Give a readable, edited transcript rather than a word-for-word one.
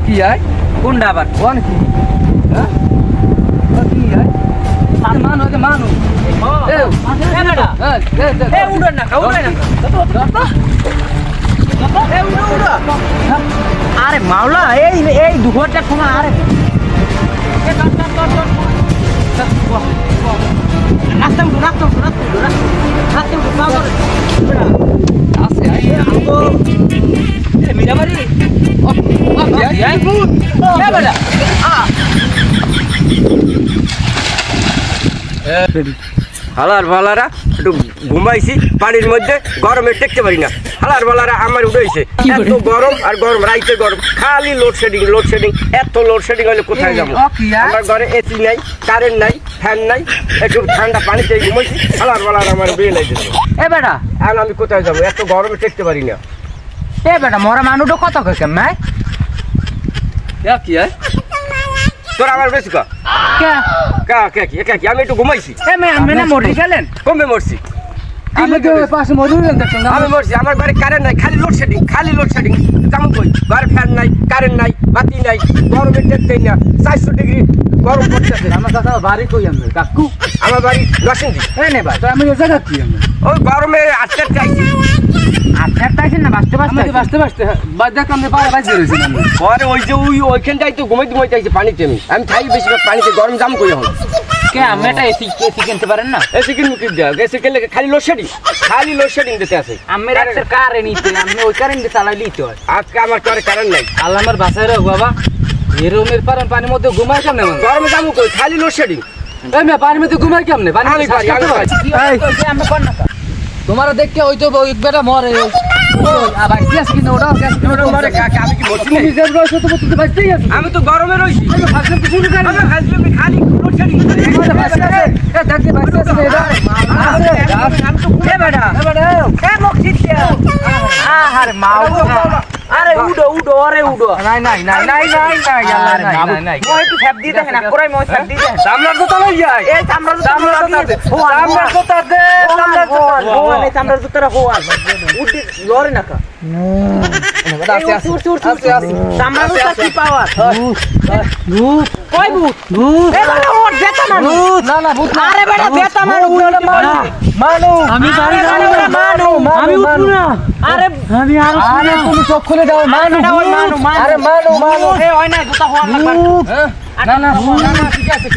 কি আয় কোনটা আবার কোন কি হ্যাঁ কি আয় মানু এ মানু এ বেটা হ্যাঁ এ উড়ো না উড়ো না এ উড়ো উড়ো আরে মাওলা এই দুঘরটা তোমার আরে এ রাস্তা উঠো পাওয়ার আছে আয় আমগো এ মিরাবাড়ি কি আয় এ বেটা হালার বালারা একটু ঘুমাইছি পানির মধ্যে গরমে টেকতে পারি না হালার বালারা আমার উঠেছে এত গরম আর গরম রাইতে গরম খালি লোডশেডিং এত লোডশেডিং হলে কোথায় যাবো আমার ঘরে এসি নাই কারেন্ট নাই ফ্যান নাই একটু ঠান্ডা পানিতে ঘুমাইছি হালার বালার আমার বিয়ে লাগছে এ বেটা এখন আমি কোথায় যাবো এত গরমে টেকতে পারি না এ বেটা মরা মানুষটা কত কেমন নাই কি আয় তোর আমার বেশি কা কে কি আমি একটু ঘুমাইছি এ আমি না মরে গেলেন কমে মরছি আমি তো পাশে মজুরি দেখছেন না আমি মরছি আমার ঘরে কারেন্ট নাই খালি লোডশেডিং কেমন কই ঘরে ফ্যান নাই কারেন্ট নাই বাতি নাই গরমে টেকতেই না 400 ডিগ্রি গরম পড়তেছে আমার কাছে বাড়ি কই আমি কাকু আমার বাড়ি লসিংদি এই নে ভাই তো আমি এই জায়গা কি আমি ওই গরমে আটটা চাইছি আচ্ছা তাইছেন না বাঁচতে আমি বাঁচতে বাদ কামনে পারে বাজে রইছি আমি পরে ওই যে ওইখানটাই তো ঘুমাইতে আইছি পানিতে আমি থাই বেশিরভাগ পানিতে গরম জাম কই এখন কে আমি এটা এসি কিনতে পারেন না এসে কিন দেওয়া এসে কিনলে খালি লোডশেডিং দিতে আছে আমি রাতের কারে নিতে আমি ওই কারেন্টে চালাই লিতে হয় আজকে আমার ঘরে কারেন্ট নাই আল্লাহ আমার বাসায় রাখ বাবা এরমের পারেন পানির মধ্যে ঘুমাই কেমনে মানে গরমে জাম কই খালি লোডশেডিং এই মে পানির মধ্যে ঘুমাই কেমনে পানি আমি পারি, আমি পারি। আমি কোন না তোমার দেখতে ওই তো ওই বেটা মরে আবার কি আছে কিন্তু ওটা মরে কাকে আমি কি মরছি তুমি নাকি? যে রয়েছ তো তুমি বাঁচতেই আছো আমি তো গরমে রইছি আমি ভাবছিলাম তো শুরু করি আমি খালি লোডশেডিং দেখতে বাঁচতে আছে এটা এ বেটা এ মকসিদ আরে মাও আরে উডো আরে উডো নাই আল্লাহ নাই মই তো সব দিয়ে দেখেন আকরাই মই সব দিয়ে দেখেন সামলার তো তলাই যায় এই চামড়া সামনে কোথা দে চামড়ার জুতারা হোয়াল উডি লরে নাকা আছে চামড়ার জুতা কি পাওয়ার কই ভূত এ বেটা ওর বেটা মানু না ভূত না আরে বেটা বেটা মানু মানু আমি গাড়ি মানু আমি উঠবো না আরে আমি আর আরে তুমি চোখ খুলে দাও মানু আরে মানু এ হয় না জুতা হওয়ার লাগবে না ঠিক আছে